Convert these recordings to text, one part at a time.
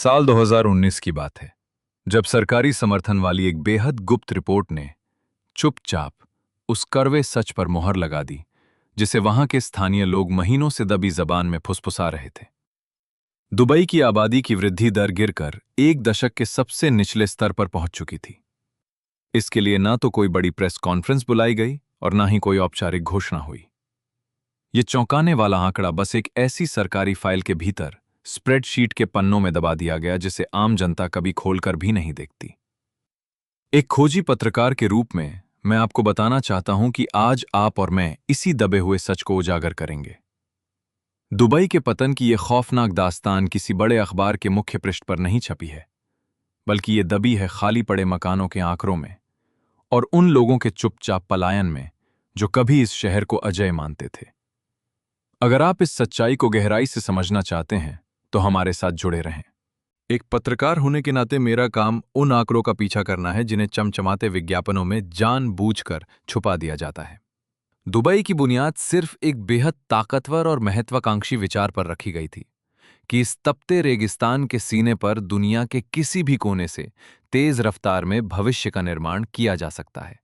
साल 2019 की बात है, जब सरकारी समर्थन वाली एक बेहद गुप्त रिपोर्ट ने चुपचाप उस कड़वे सच पर मोहर लगा दी जिसे वहां के स्थानीय लोग महीनों से दबी जबान में फुसफुसा रहे थे। दुबई की आबादी की वृद्धि दर गिरकर एक दशक के सबसे निचले स्तर पर पहुंच चुकी थी। इसके लिए ना तो कोई बड़ी प्रेस कॉन्फ्रेंस बुलाई गई और ना ही कोई औपचारिक घोषणा हुई। ये चौंकाने वाला आंकड़ा बस एक ऐसी सरकारी फाइल के भीतर स्प्रेडशीट के पन्नों में दबा दिया गया जिसे आम जनता कभी खोलकर भी नहीं देखती। एक खोजी पत्रकार के रूप में मैं आपको बताना चाहता हूं कि आज आप और मैं इसी दबे हुए सच को उजागर करेंगे। दुबई के पतन की यह खौफनाक दास्तान किसी बड़े अखबार के मुख्य पृष्ठ पर नहीं छपी है, बल्कि ये दबी है खाली पड़े मकानों के आंकड़ों में और उन लोगों के चुपचाप पलायन में जो कभी इस शहर को अजय मानते थे। अगर आप इस सच्चाई को गहराई से समझना चाहते हैं तो हमारे साथ जुड़े रहें। एक पत्रकार होने के नाते मेरा काम उन आंकड़ों का पीछा करना है जिन्हें चमचमाते विज्ञापनों में जानबूझकर छुपा दिया जाता है। दुबई की बुनियाद सिर्फ एक बेहद ताकतवर और महत्वाकांक्षी विचार पर रखी गई थी कि इस तपते रेगिस्तान के सीने पर दुनिया के किसी भी कोने से तेज रफ्तार में भविष्य का निर्माण किया जा सकता है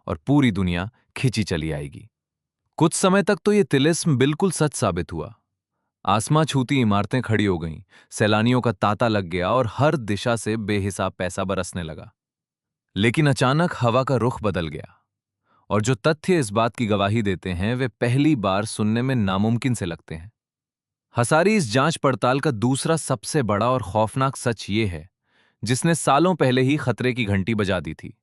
और पूरी दुनिया खिंची चली आएगी। कुछ समय तक तो ये तिलिस्म बिल्कुल सच साबित हुआ। आसमां छूती इमारतें खड़ी हो गईं, सैलानियों का तांता लग गया और हर दिशा से बेहिसाब पैसा बरसने लगा। लेकिन अचानक हवा का रुख बदल गया और जो तथ्य इस बात की गवाही देते हैं वे पहली बार सुनने में नामुमकिन से लगते हैं। हसारी इस जांच पड़ताल का दूसरा सबसे बड़ा और खौफनाक सच ये है जिसने सालों पहले ही खतरे की घंटी बजा दी थी।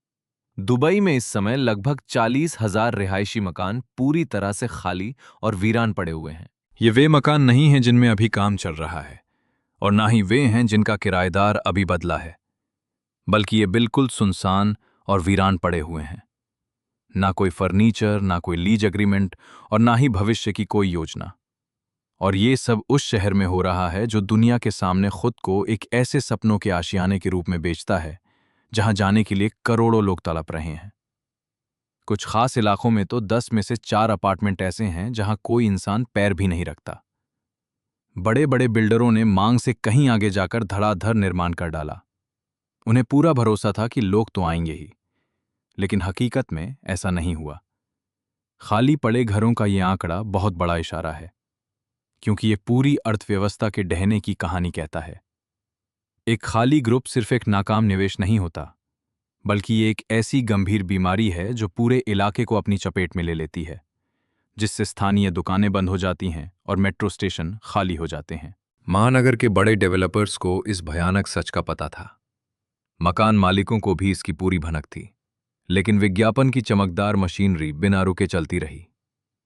दुबई में इस समय लगभग 40,000 रिहायशी मकान पूरी तरह से खाली और वीरान पड़े हुए हैं। ये वे मकान नहीं हैं जिनमें अभी काम चल रहा है और ना ही वे हैं जिनका किराएदार अभी बदला है, बल्कि ये बिल्कुल सुनसान और वीरान पड़े हुए हैं। ना कोई फर्नीचर, ना कोई लीज एग्रीमेंट और ना ही भविष्य की कोई योजना। और ये सब उस शहर में हो रहा है जो दुनिया के सामने खुद को एक ऐसे सपनों के आशियाने के रूप में बेचता है जहां जाने के लिए करोड़ों लोग तड़प रहे हैं। कुछ खास इलाकों में तो 10 में से 4 अपार्टमेंट ऐसे हैं जहां कोई इंसान पैर भी नहीं रखता। बड़े बड़े बिल्डरों ने मांग से कहीं आगे जाकर धड़ाधड़ निर्माण कर डाला। उन्हें पूरा भरोसा था कि लोग तो आएंगे ही, लेकिन हकीकत में ऐसा नहीं हुआ। खाली पड़े घरों का ये आंकड़ा बहुत बड़ा इशारा है, क्योंकि ये पूरी अर्थव्यवस्था के ढहने की कहानी कहता है। एक खाली ग्रुप सिर्फ एक नाकाम निवेश नहीं होता, बल्कि ये एक ऐसी गंभीर बीमारी है जो पूरे इलाके को अपनी चपेट में ले लेती है, जिससे स्थानीय दुकानें बंद हो जाती हैं और मेट्रो स्टेशन खाली हो जाते हैं। महानगर के बड़े डेवलपर्स को इस भयानक सच का पता था। मकान मालिकों को भी इसकी पूरी भनक थी, लेकिन विज्ञापन की चमकदार मशीनरी बिना रुके चलती रही,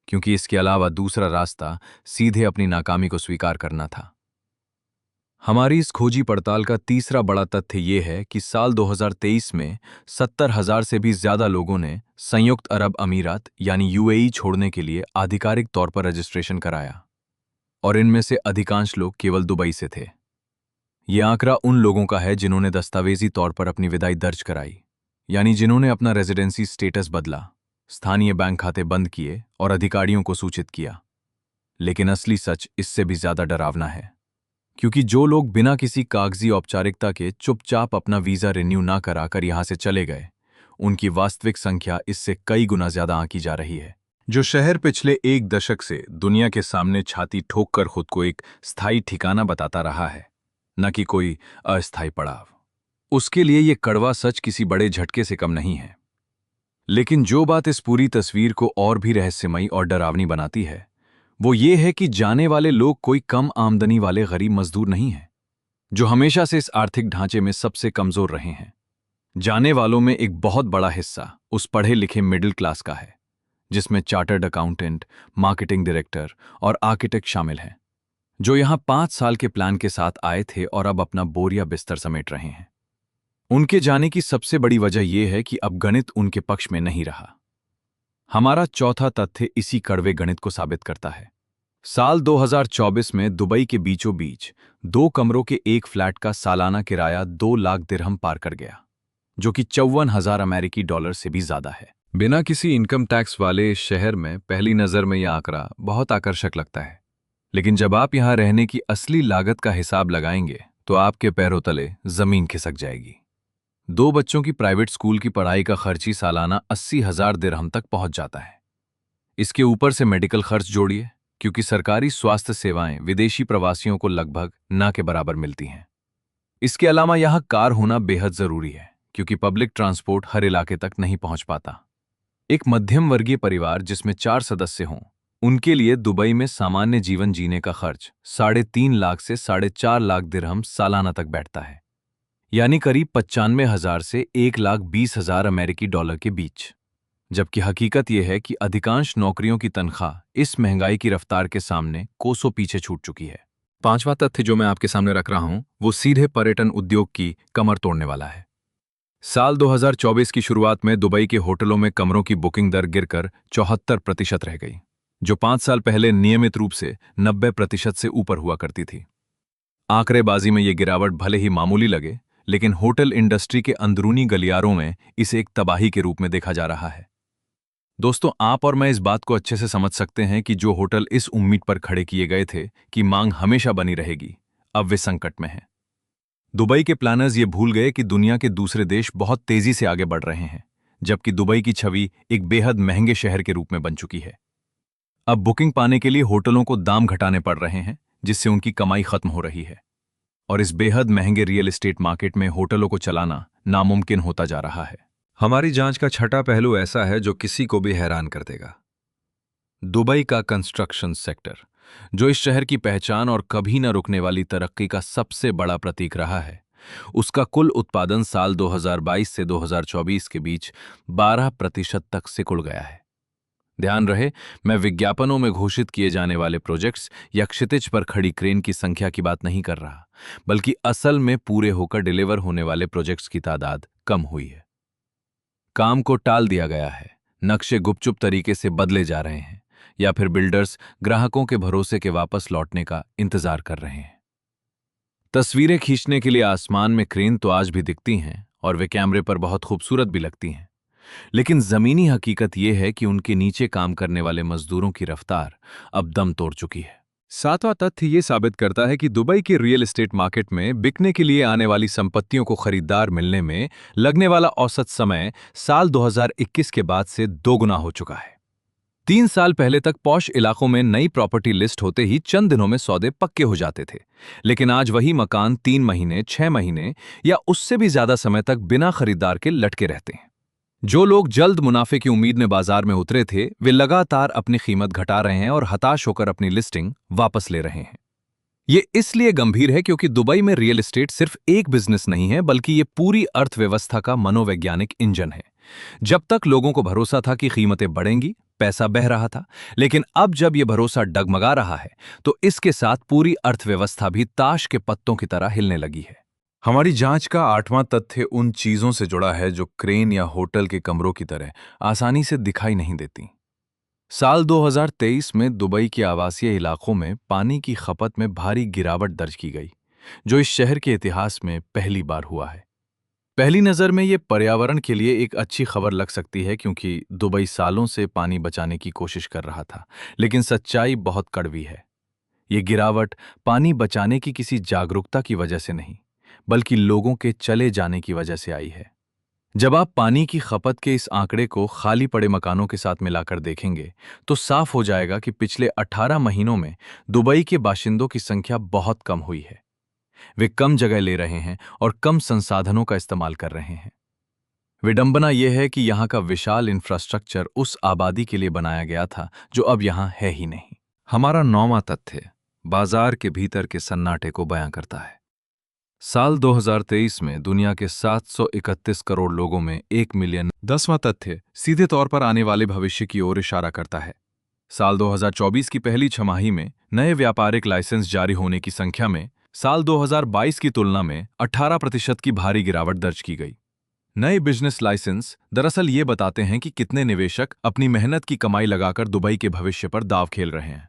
क्योंकि इसके अलावा दूसरा रास्ता सीधे अपनी नाकामी को स्वीकार करना था। हमारी इस खोजी पड़ताल का तीसरा बड़ा तथ्य यह है कि साल 2023 में 70,000 से भी ज्यादा लोगों ने संयुक्त अरब अमीरात यानी यूएई छोड़ने के लिए आधिकारिक तौर पर रजिस्ट्रेशन कराया, और इनमें से अधिकांश लोग केवल दुबई से थे। यह आंकड़ा उन लोगों का है जिन्होंने दस्तावेजी तौर पर अपनी विदाई दर्ज कराई, यानी जिन्होंने अपना रेजिडेंसी स्टेटस बदला, स्थानीय बैंक खाते बंद किए और अधिकारियों को सूचित किया। लेकिन असली सच इससे भी ज्यादा डरावना है, क्योंकि जो लोग बिना किसी कागजी औपचारिकता के चुपचाप अपना वीजा रिन्यू ना कराकर यहां से चले गए, उनकी वास्तविक संख्या इससे कई गुना ज्यादा आंकी जा रही है। जो शहर पिछले एक दशक से दुनिया के सामने छाती ठोककर खुद को एक स्थायी ठिकाना बताता रहा है, न कि कोई अस्थायी पड़ाव, उसके लिए ये कड़वा सच किसी बड़े झटके से कम नहीं है। लेकिन जो बात इस पूरी तस्वीर को और भी रहस्यमयी और डरावनी बनाती है वो ये है कि जाने वाले लोग कोई कम आमदनी वाले गरीब मजदूर नहीं हैं, जो हमेशा से इस आर्थिक ढांचे में सबसे कमजोर रहे हैं। जाने वालों में एक बहुत बड़ा हिस्सा उस पढ़े लिखे मिडिल क्लास का है, जिसमें चार्टर्ड अकाउंटेंट, मार्केटिंग डायरेक्टर और आर्किटेक्ट शामिल हैं, जो यहां 5 साल के प्लान के साथ आए थे और अब अपना बोरिया बिस्तर समेट रहे हैं। उनके जाने की सबसे बड़ी वजह यह है कि अब गणित उनके पक्ष में नहीं रहा। हमारा चौथा तथ्य इसी कड़वे गणित को साबित करता है। साल 2024 में दुबई के बीचों बीच 2 कमरों के एक फ्लैट का सालाना किराया 2 लाख दिरहम पार कर गया, जो कि 54,000 अमेरिकी डॉलर से भी ज्यादा है। बिना किसी इनकम टैक्स वाले इस शहर में पहली नजर में यह आंकड़ा बहुत आकर्षक लगता है, लेकिन जब आप यहां रहने की असली लागत का हिसाब लगाएंगे तो आपके पैरों तले जमीन खिसक जाएगी। 2 बच्चों की प्राइवेट स्कूल की पढ़ाई का खर्च ही सालाना 80,000 दिरहम तक पहुंच जाता है। इसके ऊपर से मेडिकल खर्च जोड़िए, क्योंकि सरकारी स्वास्थ्य सेवाएं विदेशी प्रवासियों को लगभग ना के बराबर मिलती हैं। इसके अलावा यहाँ कार होना बेहद जरूरी है, क्योंकि पब्लिक ट्रांसपोर्ट हर इलाके तक नहीं पहुंच पाता। एक मध्यम वर्गीय परिवार जिसमें 4 सदस्य हों, उनके लिए दुबई में सामान्य जीवन जीने का खर्च 3.5 लाख से 4.5 लाख दिरहम सालाना तक बैठता है, यानी करीब 95,000 से 1,20,000 अमेरिकी डॉलर के बीच। जबकि हकीकत यह है कि अधिकांश नौकरियों की तनख्वाह इस महंगाई की रफ्तार के सामने कोसों पीछे छूट चुकी है। पांचवा तथ्य जो मैं आपके सामने रख रहा हूं, वो सीधे पर्यटन उद्योग की कमर तोड़ने वाला है। साल 2024 की शुरुआत में दुबई के होटलों में कमरों की बुकिंग दर गिरकर 74% रह गई, जो 5 साल पहले नियमित रूप से 90% से ऊपर हुआ करती थी। आंकड़ेबाजी में ये गिरावट भले ही मामूली लगे, लेकिन होटल इंडस्ट्री के अंदरूनी गलियारों में इसे एक तबाही के रूप में देखा जा रहा है। दोस्तों, आप और मैं इस बात को अच्छे से समझ सकते हैं कि जो होटल इस उम्मीद पर खड़े किए गए थे कि मांग हमेशा बनी रहेगी, अब वे संकट में हैं। दुबई के प्लानर्स ये भूल गए कि दुनिया के दूसरे देश बहुत तेजी से आगे बढ़ रहे हैं, जबकि दुबई की छवि एक बेहद महंगे शहर के रूप में बन चुकी है। अब बुकिंग पाने के लिए होटलों को दाम घटाने पड़ रहे हैं, जिससे उनकी कमाई खत्म हो रही है। और इस बेहद महंगे रियल एस्टेट मार्केट में होटलों को चलाना नामुमकिन होता जा रहा है। हमारी जांच का छठा पहलू ऐसा है जो किसी को भी हैरान कर देगा। दुबई का कंस्ट्रक्शन सेक्टर, जो इस शहर की पहचान और कभी न रुकने वाली तरक्की का सबसे बड़ा प्रतीक रहा है, उसका कुल उत्पादन साल 2022 से 2024 के बीच 12% तक सिकुड़ गया है। ध्यान रहे, मैं विज्ञापनों में घोषित किए जाने वाले प्रोजेक्ट्स या क्षितिज पर खड़ी क्रेन की संख्या की बात नहीं कर रहा, बल्कि असल में पूरे होकर डिलीवर होने वाले प्रोजेक्ट्स की तादाद कम हुई है। काम को टाल दिया गया है, नक्शे गुपचुप तरीके से बदले जा रहे हैं, या फिर बिल्डर्स ग्राहकों के भरोसे के वापस लौटने का इंतजार कर रहे हैं। तस्वीरें खींचने के लिए आसमान में क्रेन तो आज भी दिखती हैं और वे कैमरे पर बहुत खूबसूरत भी लगती हैं, लेकिन जमीनी हकीकत यह है कि उनके नीचे काम करने वाले मजदूरों की रफ्तार अब दम तोड़ चुकी है। सातवां तथ्य ये साबित करता है कि दुबई के रियल एस्टेट मार्केट में बिकने के लिए आने वाली संपत्तियों को खरीदार मिलने में लगने वाला औसत समय साल 2021 के बाद से 2 गुना हो चुका है। 3 साल पहले तक पॉश इलाकों में नई प्रॉपर्टी लिस्ट होते ही चंद दिनों में सौदे पक्के हो जाते थे, लेकिन आज वही मकान 3 महीने, 6 महीने या उससे भी ज्यादा समय तक बिना खरीदार के लटके रहते हैं। जो लोग जल्द मुनाफे की उम्मीद में बाजार में उतरे थे, वे लगातार अपनी कीमत घटा रहे हैं और हताश होकर अपनी लिस्टिंग वापस ले रहे हैं। ये इसलिए गंभीर है क्योंकि दुबई में रियल एस्टेट सिर्फ एक बिजनेस नहीं है, बल्कि ये पूरी अर्थव्यवस्था का मनोवैज्ञानिक इंजन है। जब तक लोगों को भरोसा था कि कीमतें बढ़ेंगी, पैसा बह रहा था, लेकिन अब जब यह भरोसा डगमगा रहा है, तो इसके साथ पूरी अर्थव्यवस्था भी ताश के पत्तों की तरह हिलने लगी है। हमारी जांच का 8वां तथ्य उन चीजों से जुड़ा है जो क्रेन या होटल के कमरों की तरह आसानी से दिखाई नहीं देती। साल 2023 में दुबई के आवासीय इलाकों में पानी की खपत में भारी गिरावट दर्ज की गई, जो इस शहर के इतिहास में पहली बार हुआ है। पहली नज़र में ये पर्यावरण के लिए एक अच्छी खबर लग सकती है, क्योंकि दुबई सालों से पानी बचाने की कोशिश कर रहा था, लेकिन सच्चाई बहुत कड़वी है। ये गिरावट पानी बचाने की किसी जागरूकता की वजह से नहीं, बल्कि लोगों के चले जाने की वजह से आई है। जब आप पानी की खपत के इस आंकड़े को खाली पड़े मकानों के साथ मिलाकर देखेंगे, तो साफ हो जाएगा कि पिछले 18 महीनों में दुबई के बाशिंदों की संख्या बहुत कम हुई है। वे कम जगह ले रहे हैं और कम संसाधनों का इस्तेमाल कर रहे हैं। विडंबना यह है कि यहाँ का विशाल इंफ्रास्ट्रक्चर उस आबादी के लिए बनाया गया था जो अब यहाँ है ही नहीं। हमारा 9वां तथ्य बाजार के भीतर के सन्नाटे को बयां करता है। साल 2023 में दुनिया के 731 करोड़ लोगों में 1 मिलियन। 10वां तथ्य सीधे तौर पर आने वाले भविष्य की ओर इशारा करता है। साल 2024 की पहली छमाही में नए व्यापारिक लाइसेंस जारी होने की संख्या में साल 2022 की तुलना में 18% की भारी गिरावट दर्ज की गई। नए बिजनेस लाइसेंस दरअसल ये बताते हैं कि कितने निवेशक अपनी मेहनत की कमाई लगाकर दुबई के भविष्य पर दांव खेल रहे हैं।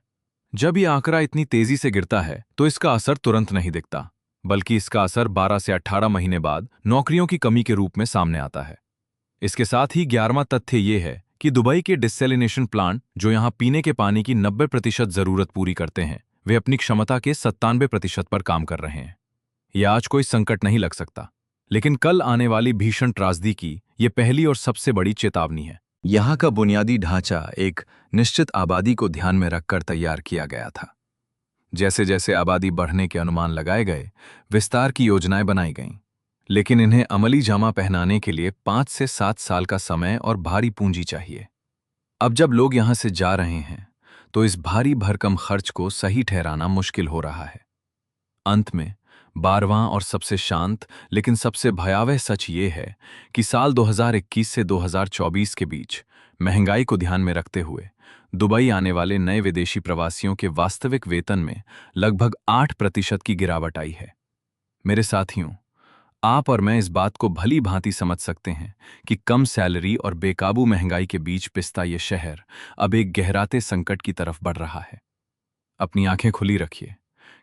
जब ये आंकड़ा इतनी तेजी से गिरता है, तो इसका असर तुरंत नहीं दिखता, बल्कि इसका असर 12 से 18 महीने बाद नौकरियों की कमी के रूप में सामने आता है। इसके साथ ही 11वां तथ्य ये है कि दुबई के डिसैलिनेशन प्लांट, जो यहाँ पीने के पानी की 90% जरूरत पूरी करते हैं, वे अपनी क्षमता के 97% पर काम कर रहे हैं। ये आज कोई संकट नहीं लग सकता, लेकिन कल आने वाली भीषण त्रासदी की ये पहली और सबसे बड़ी चेतावनी है। यहाँ का बुनियादी ढांचा एक निश्चित आबादी को ध्यान में रखकर तैयार किया गया था। जैसे जैसे आबादी बढ़ने के अनुमान लगाए गए, विस्तार की योजनाएं बनाई गईं, लेकिन इन्हें अमली जामा पहनाने के लिए 5 से 7 साल का समय और भारी पूंजी चाहिए। अब जब लोग यहां से जा रहे हैं, तो इस भारी भरकम खर्च को सही ठहराना मुश्किल हो रहा है। अंत में 12वां और सबसे शांत लेकिन सबसे भयावह सच ये है कि साल 2021 से 2024 के बीच महंगाई को ध्यान में रखते हुए दुबई आने वाले नए विदेशी प्रवासियों के वास्तविक वेतन में लगभग 8% की गिरावट आई है। मेरे साथियों, आप और मैं इस बात को भली भांति समझ सकते हैं कि कम सैलरी और बेकाबू महंगाई के बीच पिसता ये शहर अब एक गहराते संकट की तरफ बढ़ रहा है। अपनी आंखें खुली रखिए,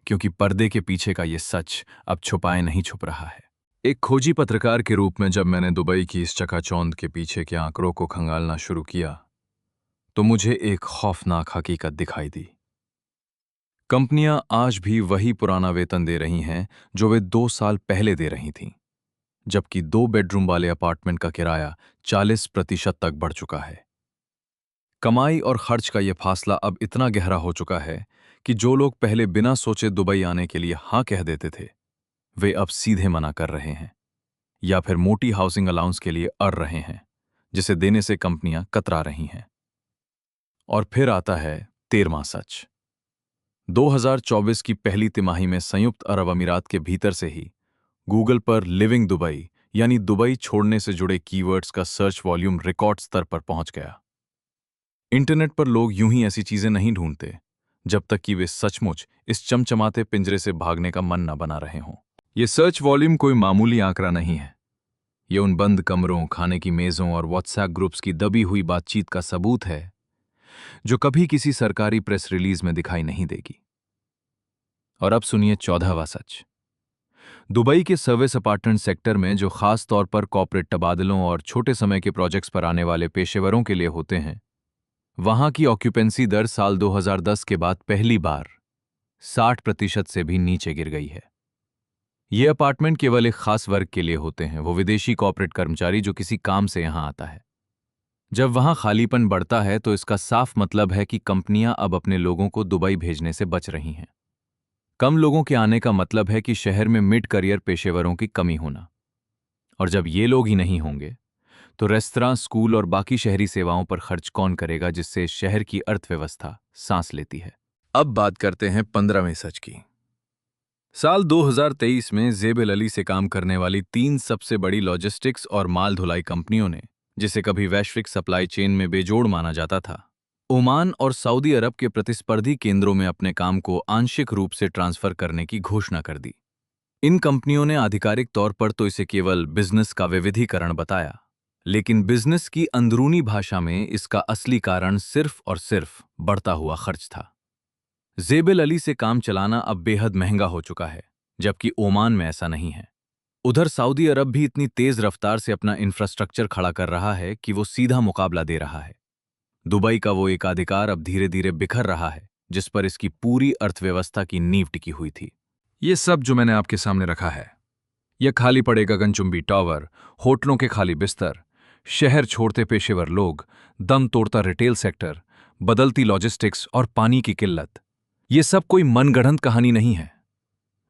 क्योंकि पर्दे के पीछे का ये सच अब छुपाए नहीं छुप रहा है। एक खोजी पत्रकार के रूप में जब मैंने दुबई की इस चकाचौंध के पीछे के आंकड़ों को खंगालना शुरू किया, तो मुझे एक खौफनाक हकीकत दिखाई दी। कंपनियां आज भी वही पुराना वेतन दे रही हैं जो वे 2 साल पहले दे रही थीं, जबकि 2 बेडरूम वाले अपार्टमेंट का किराया 40% तक बढ़ चुका है। कमाई और खर्च का यह फासला अब इतना गहरा हो चुका है कि जो लोग पहले बिना सोचे दुबई आने के लिए हाँ कह देते थे, वे अब सीधे मना कर रहे हैं या फिर मोटी हाउसिंग अलाउंस के लिए अड़ रहे हैं, जिसे देने से कंपनियां कतरा रही हैं। और फिर आता है 13वां सच। 2024 की पहली तिमाही में संयुक्त अरब अमीरात के भीतर से ही गूगल पर लिविंग दुबई यानी दुबई छोड़ने से जुड़े कीवर्ड्स का सर्च वॉल्यूम रिकॉर्ड स्तर पर पहुंच गया। इंटरनेट पर लोग यूं ही ऐसी चीजें नहीं ढूंढते जब तक कि वे सचमुच इस चमचमाते पिंजरे से भागने का मन न बना रहे हों। ये सर्च वॉल्यूम कोई मामूली आंकड़ा नहीं है। ये उन बंद कमरों, खाने की मेजों और व्हाट्सएप ग्रुप्स की दबी हुई बातचीत का सबूत है जो कभी किसी सरकारी प्रेस रिलीज में दिखाई नहीं देगी। और अब सुनिए 14वां सच। दुबई के सर्विस अपार्टमेंट सेक्टर में, जो खास तौर पर कॉर्पोरेट तबादलों और छोटे समय के प्रोजेक्ट्स पर आने वाले पेशेवरों के लिए होते हैं, वहां की ऑक्यूपेंसी दर साल 2010 के बाद पहली बार 60% से भी नीचे गिर गई है। ये अपार्टमेंट केवल एक खास वर्ग के लिए होते हैं, वो विदेशी कॉर्पोरेट कर्मचारी जो किसी काम से यहां आता है। जब वहां खालीपन बढ़ता है तो इसका साफ मतलब है कि कंपनियां अब अपने लोगों को दुबई भेजने से बच रही हैं। कम लोगों के आने का मतलब है कि शहर में मिड करियर पेशेवरों की कमी होना। और जब ये लोग ही नहीं होंगे, तो रेस्तरां, स्कूल और बाकी शहरी सेवाओं पर खर्च कौन करेगा, जिससे इस शहर की अर्थव्यवस्था सांस लेती है। अब बात करते हैं 15वें सच की। साल 2023 में जेबेल अली से काम करने वाली 3 सबसे बड़ी लॉजिस्टिक्स और माल ढुलाई कंपनियों ने, जिसे कभी वैश्विक सप्लाई चेन में बेजोड़ माना जाता था, ओमान और सऊदी अरब के प्रतिस्पर्धी केंद्रों में अपने काम को आंशिक रूप से ट्रांसफर करने की घोषणा कर दी। इन कंपनियों ने आधिकारिक तौर पर तो इसे केवल बिजनेस का विविधीकरण बताया, लेकिन बिजनेस की अंदरूनी भाषा में इसका असली कारण सिर्फ और सिर्फ बढ़ता हुआ खर्च था। जेबेल अली से काम चलाना अब बेहद महंगा हो चुका है, जबकि ओमान में ऐसा नहीं है। उधर सऊदी अरब भी इतनी तेज रफ्तार से अपना इंफ्रास्ट्रक्चर खड़ा कर रहा है कि वो सीधा मुकाबला दे रहा है। दुबई का वो एकाधिकार अब धीरे धीरे बिखर रहा है, जिस पर इसकी पूरी अर्थव्यवस्था की नींव टिकी हुई थी। ये सब जो मैंने आपके सामने रखा है, यह खाली पड़े गगनचुंबी टावर, होटलों के खाली बिस्तर, शहर छोड़ते पेशेवर लोग, दम तोड़ता रिटेल सेक्टर, बदलती लॉजिस्टिक्स और पानी की किल्लत, ये सब कोई मनगढ़ंत कहानी नहीं है।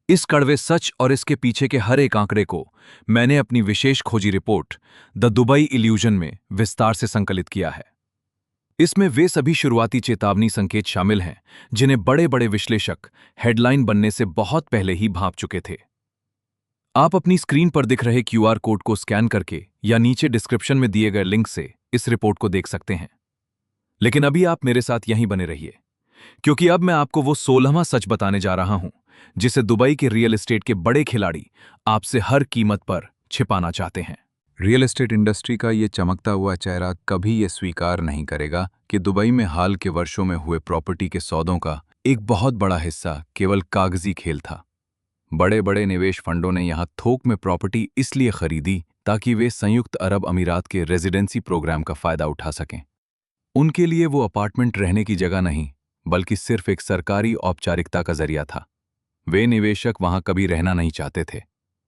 इस कड़वे सच और इसके पीछे के हर एक आंकड़े को मैंने अपनी विशेष खोजी रिपोर्ट द दुबई इल्यूजन में विस्तार से संकलित किया है। इसमें वे सभी शुरुआती चेतावनी संकेत शामिल हैं जिन्हें बड़े बड़े विश्लेषक हेडलाइन बनने से बहुत पहले ही भांप चुके थे। आप अपनी स्क्रीन पर दिख रहे क्यूआर कोड को स्कैन करके या नीचे डिस्क्रिप्शन में दिए गए लिंक से इस रिपोर्ट को देख सकते हैं। लेकिन अभी आप मेरे साथ यहीं बने रहिए, क्योंकि अब मैं आपको वो 16वां सच बताने जा रहा हूं जिसे दुबई के रियल एस्टेट के बड़े खिलाड़ी आपसे हर कीमत पर छिपाना चाहते हैं। रियल एस्टेट इंडस्ट्री का ये चमकता हुआ चेहरा कभी ये स्वीकार नहीं करेगा कि दुबई में हाल के वर्षों में हुए प्रॉपर्टी के सौदों का एक बहुत बड़ा हिस्सा केवल कागजी खेल था। बड़े बड़े निवेश फंडों ने यहां थोक में प्रॉपर्टी इसलिए खरीदी ताकि वे संयुक्त अरब अमीरात के रेजिडेंसी प्रोग्राम का फायदा उठा सकें। उनके लिए वो अपार्टमेंट रहने की जगह नहीं, बल्कि सिर्फ एक सरकारी औपचारिकता का जरिया था। वे निवेशक वहां कभी रहना नहीं चाहते थे।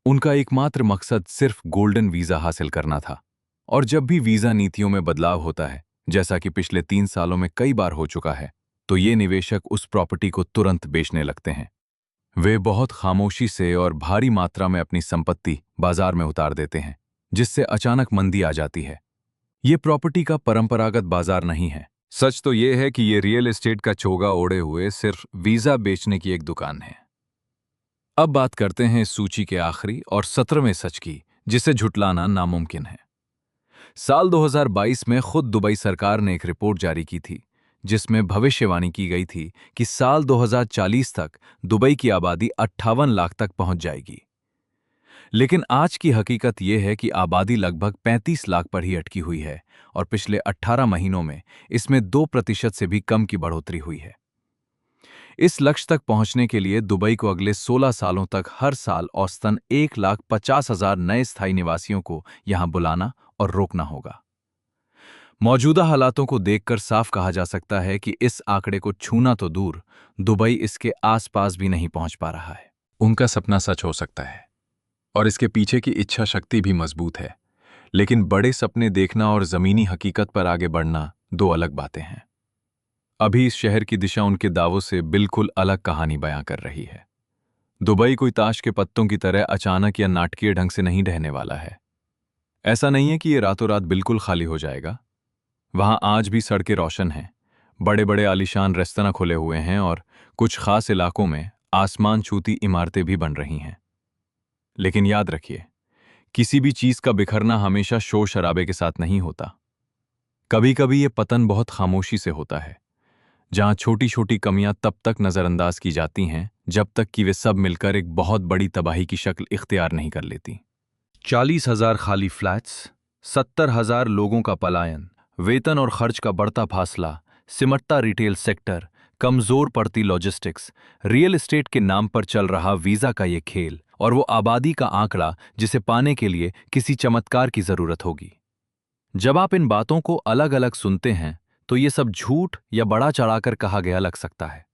उनका एकमात्र मकसद सिर्फ गोल्डन वीजा हासिल करना था। और जब भी वीजा नीतियों में बदलाव होता है, जैसा कि पिछले 3 सालों में कई बार हो चुका है, तो ये निवेशक उस प्रॉपर्टी को तुरंत बेचने लगते हैं। वे बहुत खामोशी से और भारी मात्रा में अपनी संपत्ति बाजार में उतार देते हैं, जिससे अचानक मंदी आ जाती है। ये प्रॉपर्टी का परंपरागत बाजार नहीं है। सच तो ये है कि ये रियल एस्टेट का चोगा ओढ़े हुए सिर्फ वीजा बेचने की एक दुकान है। अब बात करते हैं इस सूची के आखिरी और 17वें सच की, जिसे झुटलाना नामुमकिन है। साल 2022 में खुद दुबई सरकार ने एक रिपोर्ट जारी की थी, जिसमें भविष्यवाणी की गई थी कि साल 2040 तक दुबई की आबादी 58 लाख तक पहुंच जाएगी। लेकिन आज की हकीकत यह है कि आबादी लगभग 35 लाख पर ही अटकी हुई है और पिछले 18 महीनों में इसमें 2% से भी कम की बढ़ोतरी हुई है। इस लक्ष्य तक पहुंचने के लिए दुबई को अगले 16 सालों तक हर साल औसतन 1,50,000 नए स्थायी निवासियों को यहां बुलाना और रोकना होगा। मौजूदा हालातों को देखकर साफ कहा जा सकता है कि इस आंकड़े को छूना तो दूर, दुबई इसके आसपास भी नहीं पहुंच पा रहा है। उनका सपना सच हो सकता है और इसके पीछे की इच्छा शक्ति भी मजबूत है, लेकिन बड़े सपने देखना और जमीनी हकीकत पर आगे बढ़ना दो अलग बातें हैं। अभी इस शहर की दिशा उनके दावों से बिल्कुल अलग कहानी बयां कर रही है। दुबई कोई ताश के पत्तों की तरह अचानक या नाटकीय ढंग से नहीं ढहने वाला है। ऐसा नहीं है कि ये रातों रात बिल्कुल खाली हो जाएगा। वहां आज भी सड़कें रोशन हैं, बड़े बड़े आलीशान रेस्तरां खुले हुए हैं और कुछ खास इलाकों में आसमान छूती इमारतें भी बन रही हैं। लेकिन याद रखिए, किसी भी चीज का बिखरना हमेशा शोर शराबे के साथ नहीं होता। कभी कभी ये पतन बहुत खामोशी से होता है, जहां छोटी छोटी कमियां तब तक नजरअंदाज की जाती हैं जब तक कि वे सब मिलकर एक बहुत बड़ी तबाही की शक्ल इख्तियार नहीं कर लेती। 40,000 खाली फ्लैट्स, 70,000 लोगों का पलायन, वेतन और खर्च का बढ़ता फासला, सिमटता रिटेल सेक्टर, कमजोर पड़ती लॉजिस्टिक्स, रियल एस्टेट के नाम पर चल रहा वीजा का ये खेल और वो आबादी का आंकड़ा जिसे पाने के लिए किसी चमत्कार की जरूरत होगी। जब आप इन बातों को अलग अलग सुनते हैं तो ये सब झूठ या बड़ा चढ़ाकर कहा गया लग सकता है,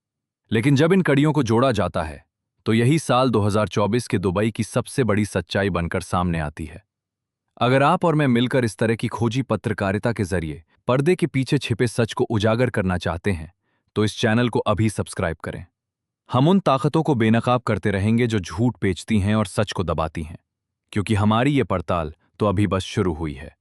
लेकिन जब इन कड़ियों को जोड़ा जाता है तो यही साल 2024 के दुबई की सबसे बड़ी सच्चाई बनकर सामने आती है। अगर आप और मैं मिलकर इस तरह की खोजी पत्रकारिता के जरिए पर्दे के पीछे छिपे सच को उजागर करना चाहते हैं, तो इस चैनल को अभी सब्सक्राइब करें। हम उन ताकतों को बेनकाब करते रहेंगे जो झूठ बेचती हैं और सच को दबाती हैं, क्योंकि हमारी ये पड़ताल तो अभी बस शुरू हुई है।